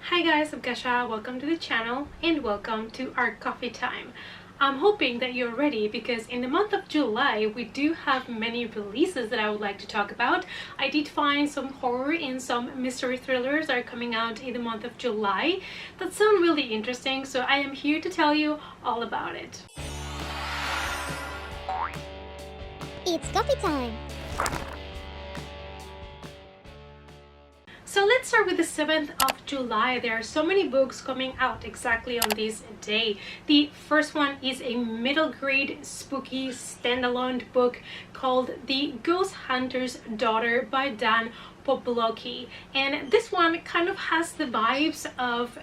Hi guys, I'm Kasha. Welcome to the channel and welcome to our coffee time. I'm hoping that you're ready because in the month of July we do have many releases that I would like to talk about. I did find some horror and some mystery thrillers that are coming out in the month of July that sound really interesting, so I am here to tell you all about it. It's coffee time! So let's start with the 7th of July. There are so many books coming out exactly on this day. The first one is a middle grade spooky standalone book called The Ghost Hunter's Daughter by Dan Poplocki, and this one kind of has the vibes of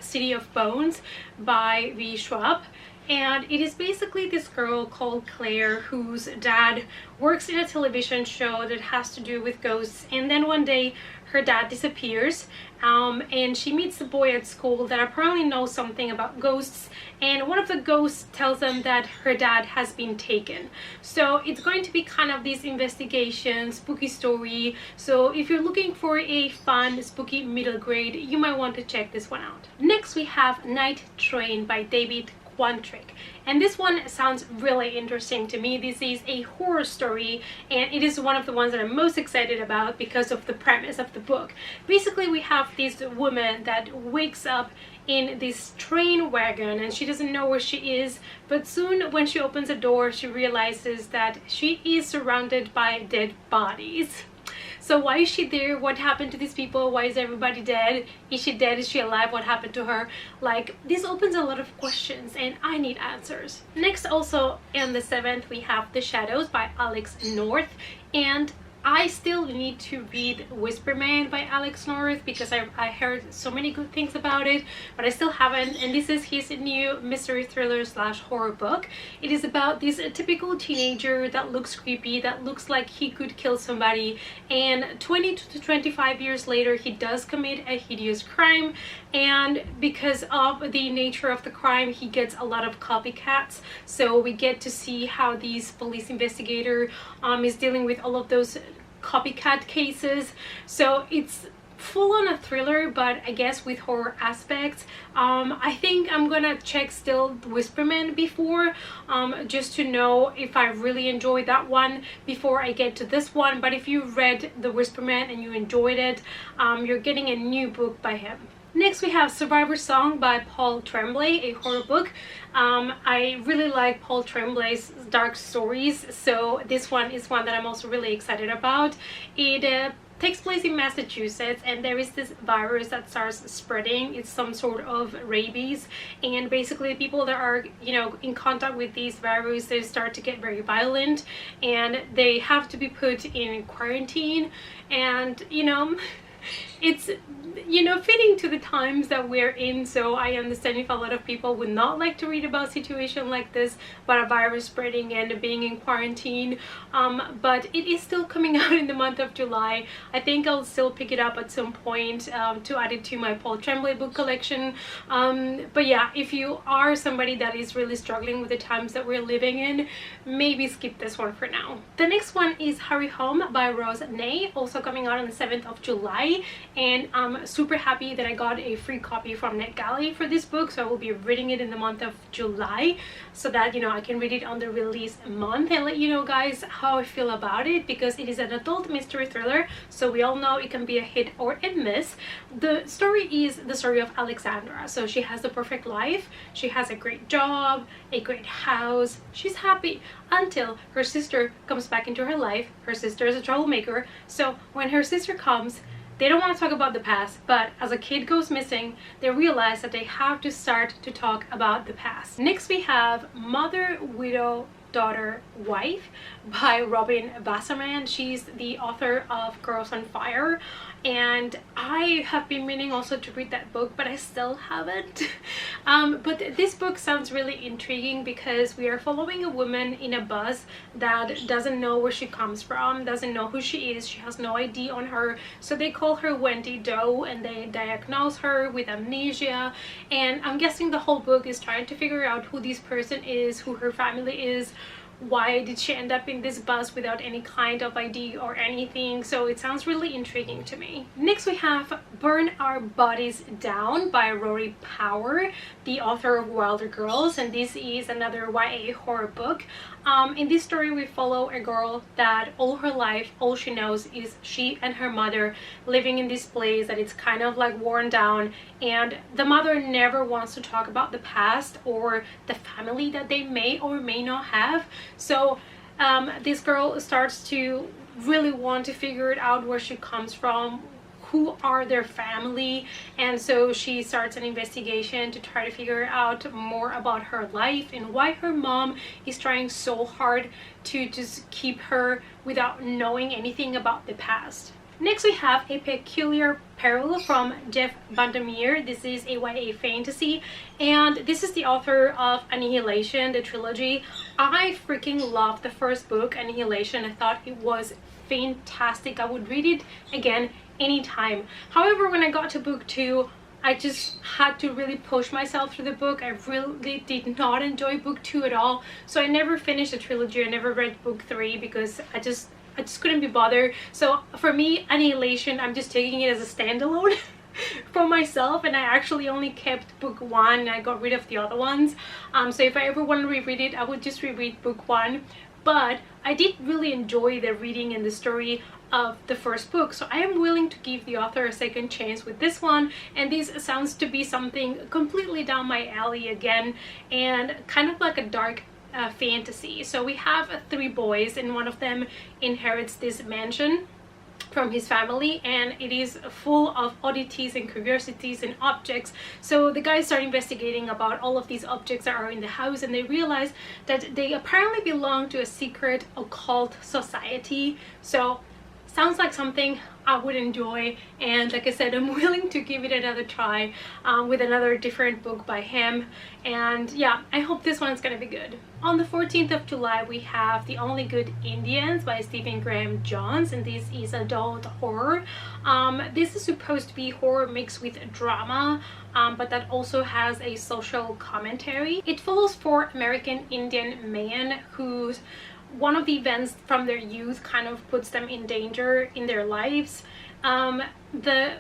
City of Bones by V. Schwab. And it is basically this girl called Claire whose dad works in a television show that has to do with ghosts, and then one day her dad disappears and she meets a boy at school that apparently knows something about ghosts, and one of the ghosts tells them that her dad has been taken. So it's going to be kind of this investigation spooky story. So if you're looking for a fun spooky middle grade, you might want to check this one out. Next we have Night Train by David Quantrick, and this one sounds really interesting to me. This is a horror story and it is one of the ones that I'm most excited about because of the premise of the book. Basically we have this woman that wakes up in this train wagon and she doesn't know where she is, but soon when she opens a door she realizes that she is surrounded by dead bodies. So why is she there? What happened to these people? Why is everybody dead? Is she dead? Is she alive? What happened to her? Like, this opens a lot of questions and I need answers. Next, also on the 7th, we have The Shadows by Alex North, and I still need to read Whisper Man by Alex North because I heard so many good things about it, but I still haven't. And this is his new mystery thriller slash horror book. It is about this typical teenager that looks creepy, that looks like he could kill somebody, and 20 to 25 years later he does commit a hideous crime, and because of the nature of the crime he gets a lot of copycats. So we get to see how this police investigator is dealing with all of those copycat cases. So it's full on a thriller, but I guess with horror aspects. I think I'm gonna check still Whisperman before, just to know if I really enjoyed that one before I get to this one. But if you read the Whisperman and you enjoyed it, you're getting a new book by him. Next we have Survivor Song by Paul Tremblay, a horror book. I really like Paul Tremblay's dark stories, so this one is one that I'm also really excited about. It takes place in Massachusetts and there is this virus that starts spreading. It's some sort of rabies, and basically people that are, you know, in contact with these virus, they start to get very violent and they have to be put in quarantine. And you know, it's, you know, fitting to the times that we're in, so I understand if a lot of people would not like to read about a situation like this, about a virus spreading and being in quarantine, but it is still coming out in the month of July. I think I'll still pick it up at some point to add it to my Paul Tremblay book collection. But yeah, if you are somebody that is really struggling with the times that we're living in, maybe skip this one for now. The next one is Hurry Home by Rose Ney, also coming out on the 7th of July. And I'm super happy that I got a free copy from NetGalley for this book, so I will be reading it in the month of July so that, you know, I can read it on the release month and let you know guys how I feel about it, because it is an adult mystery thriller, so we all know it can be a hit or a miss. The story is the story of Alexandra. So she has the perfect life, she has a great job, a great house, she's happy until her sister comes back into her life. Her sister is a troublemaker, so when her sister comes, they don't want to talk about the past, but as a kid goes missing, they realize that they have to start to talk about the past. Next we have Mother, Widow, Daughter, Wife by Robin Wasserman. She's the author of Girls on Fire, and I have been meaning also to read that book, but I still haven't. But this book sounds really intriguing because we are following a woman in a bus that doesn't know where she comes from, doesn't know who she is, she has no ID on her, so they call her Wendy Doe and they diagnose her with amnesia. And I'm guessing the whole book is trying to figure out who this person is, who her family is, why did she end up in this bus without any kind of ID or anything. So it sounds really intriguing to me. Next we have Burn Our Bodies Down by Rory Power, the author of Wilder Girls, and this is another YA horror book. In this story we follow a girl that all her life all she knows is she and her mother living in this place that it's kind of like worn down, and the mother never wants to talk about the past or the family that they may or may not have. So this girl starts to really want to figure it out, where she comes from, who are their family, and so she starts an investigation to try to figure out more about her life and why her mom is trying so hard to just keep her without knowing anything about the past. Next we have A Peculiar Peril from Jeff Vandermeer. This is a YA fantasy, and this is the author of Annihilation, the trilogy. I freaking love the first book, Annihilation. I thought it was fantastic. I would read it again anytime. However, when I got to book 2, I just had to really push myself through the book. I really did not enjoy book 2 at all. So I never finished the trilogy. I never read book 3 because I just couldn't be bothered. So for me, Annihilation, I'm just taking it as a standalone for myself, and I actually only kept book 1 and I got rid of the other ones. So if I ever want to reread it, I would just reread book 1. But I did really enjoy the reading and the story of the first book, so I am willing to give the author a second chance with this one, and this sounds to be something completely down my alley again, and kind of like a dark fantasy. So we have 3 boys, and one of them inherits this mansion from his family, and it is full of oddities and curiosities and objects. So the guys start investigating about all of these objects that are in the house, and they realize that they apparently belong to a secret occult society. So sounds like something I would enjoy, and like I said, I'm willing to give it another try with another different book by him. And yeah, I hope this one's gonna be good. On the 14th of July we have The Only Good Indians by Stephen Graham Johns, and this is adult horror. This is supposed to be horror mixed with drama, but that also has a social commentary. It follows 4 American Indian men whose one of the events from their youth kind of puts them in danger in their lives. The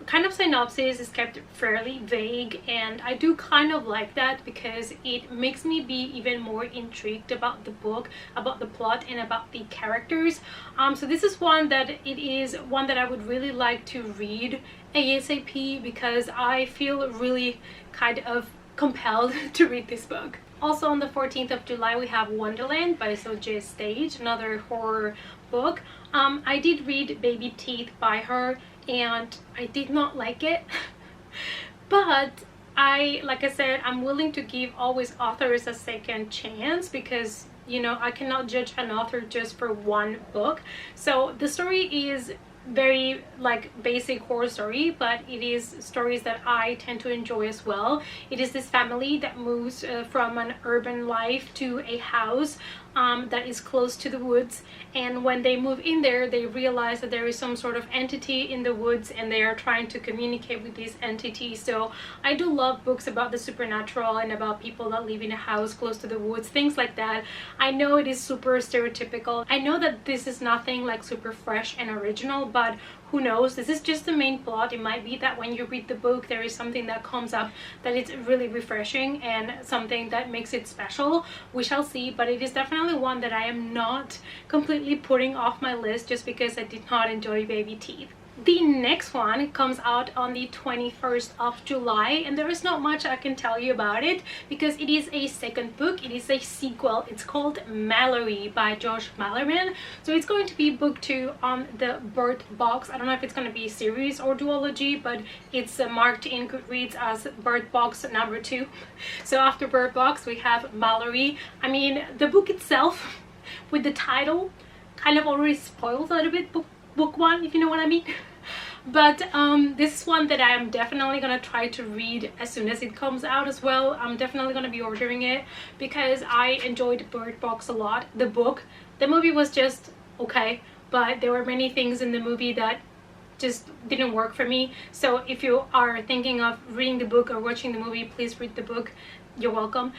kind of synopsis is kept fairly vague, and I do kind of like that because it makes me be even more intrigued about the book, about the plot, and about the characters. So this is one that I would really like to read ASAP because I feel really kind of compelled to read this book. Also on the 14th of July we have Wonderland by Soje Stage, another horror book. I did read Baby Teeth by her and I did not like it but like I said, I'm willing to give always authors a second chance because, you know, I cannot judge an author just for one book. So the story is very like basic horror story, but it is stories that I tend to enjoy as well. It is this family that moves from an urban life to a house that is close to the woods, and when they move in there they realize that there is some sort of entity in the woods and they are trying to communicate with this entity. So I do love books about the supernatural and about people that live in a house close to the woods, things like that. I know it is super stereotypical. I know that this is nothing like super fresh and original, but who knows, this is just the main plot. It might be that when you read the book there is something that comes up that is really refreshing and something that makes it special. We shall see, but it is definitely one that I am not completely putting off my list just because I did not enjoy Baby Teeth. The next one comes out on the 21st of July, and there is not much I can tell you about it because it is a second book. It is a sequel. It's called Malory by Josh Malerman. So it's going to be book 2 on the Bird Box. I don't know if it's going to be series or duology, but it's marked in Goodreads as Bird Box number 2. So after Bird Box we have Malory. I mean, the book itself with the title kind of already spoils a little bit book 1, if you know what I mean. But this is one that I am definitely gonna try to read as soon as it comes out as well. I'm definitely gonna be ordering it because I enjoyed Bird Box a lot, the book. The movie was just okay, but there were many things in the movie that just didn't work for me. So if you are thinking of reading the book or watching the movie, please read the book. You're welcome.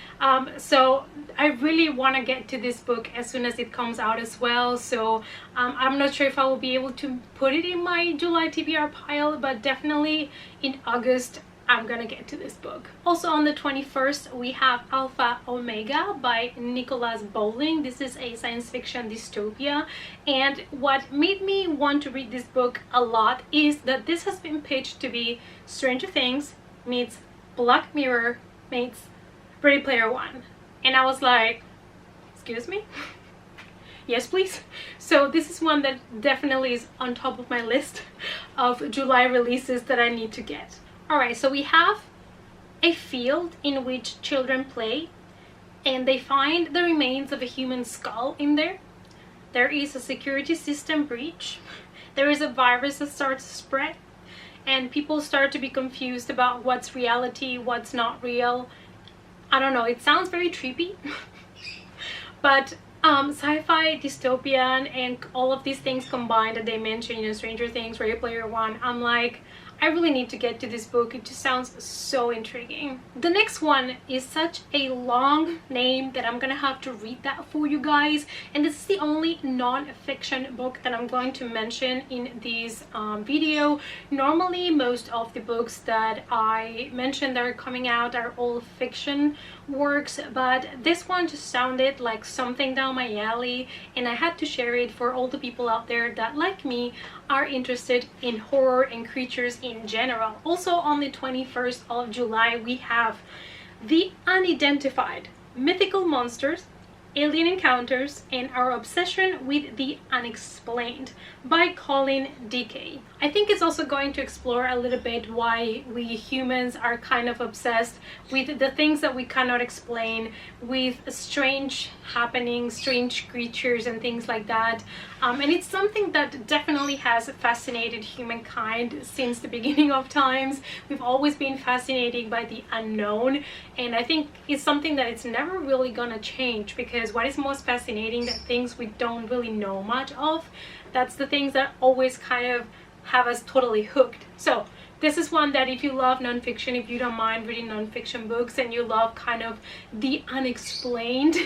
So I really want to get to this book as soon as it comes out as well. So I'm not sure if I will be able to put it in my July TBR pile, but definitely in August I'm gonna get to this book. Also on the 21st we have Alpha Omega by Nicholas Bowling. This is a science fiction dystopia, and what made me want to read this book a lot is that this has been pitched to be Stranger Things meets Black Mirror meets Ready Player One, and I was like, excuse me? Yes please. So this is one that definitely is on top of my list of July releases that I need to get. Alright, so we have a field in which children play, and they find the remains of a human skull in there. There is a security system breach. There is a virus that starts to spread, and people start to be confused about what's reality, what's not real. I don't know, it sounds very trippy. But sci-fi, dystopian, and all of these things combined that they mention, you know, Stranger Things, Ready Player One, I'm like, I really need to get to this book. It just sounds so intriguing. The next one is such a long name that I'm gonna have to read that for you guys, and this is the only non-fiction book that I'm going to mention in this video. Normally most of the books that I mentioned that are coming out are all fiction works, but this one just sounded like something down my alley, and I had to share it for all the people out there that, like me, are interested in horror and creatures in general. Also on the 21st of July we have The Unidentified: Mythical Monsters, Alien Encounters, and Our Obsession with the Unexplained by Colin Decay. I think it's also going to explore a little bit why we humans are kind of obsessed with the things that we cannot explain, with strange happenings, strange creatures and things like that. And it's something that definitely has fascinated humankind since the beginning of times. We've always been fascinated by the unknown, and I think it's something that it's never really gonna change, because what is most fascinating, that things we don't really know much of, that's the things that always kind of have us totally hooked. So this is one that if you love nonfiction, if you don't mind reading nonfiction books and you love kind of the unexplained,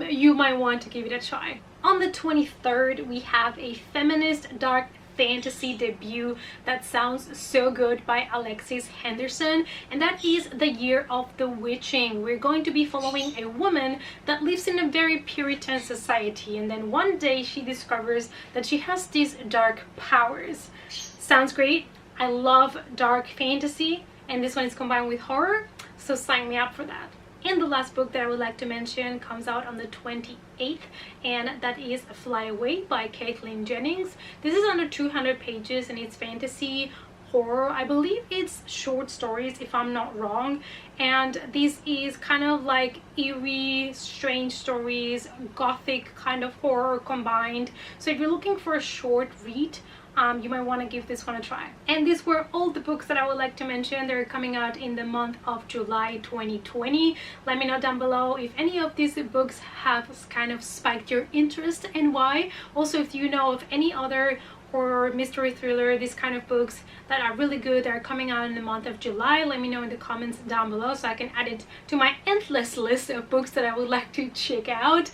you might want to give it a try. On the 23rd we have a feminist dark fantasy debut that sounds so good by Alexis Henderson, and that is The Year of the Witching. We're going to be following a woman that lives in a very Puritan society, and then one day she discovers that she has these dark powers. Sounds great. I love dark fantasy, and this one is combined with horror, so sign me up for that. And the last book that I would like to mention comes out on the 28th, and that is Sly Way by Caitlin Jennings. This is under 200 pages, and it's fantasy horror. I believe it's short stories if I'm not wrong, and this is kind of like eerie, strange stories, gothic kind of horror combined. So if you're looking for a short read, you might want to give this one a try. And these were all the books that I would like to mention. They're coming out in the month of July 2020. Let me know down below if any of these books have kind of spiked your interest and why. Also, if you know of any other horror, mystery, thriller, these kind of books that are really good, that are coming out in the month of July, let me know in the comments down below so I can add it to my endless list of books that I would like to check out.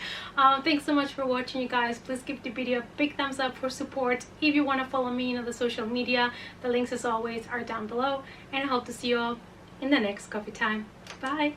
Thanks so much for watching, you guys. Please give the video a big thumbs up for support. If you want to follow me on the social media, the links as always are down below, and I hope to see you all in the next coffee time. Bye.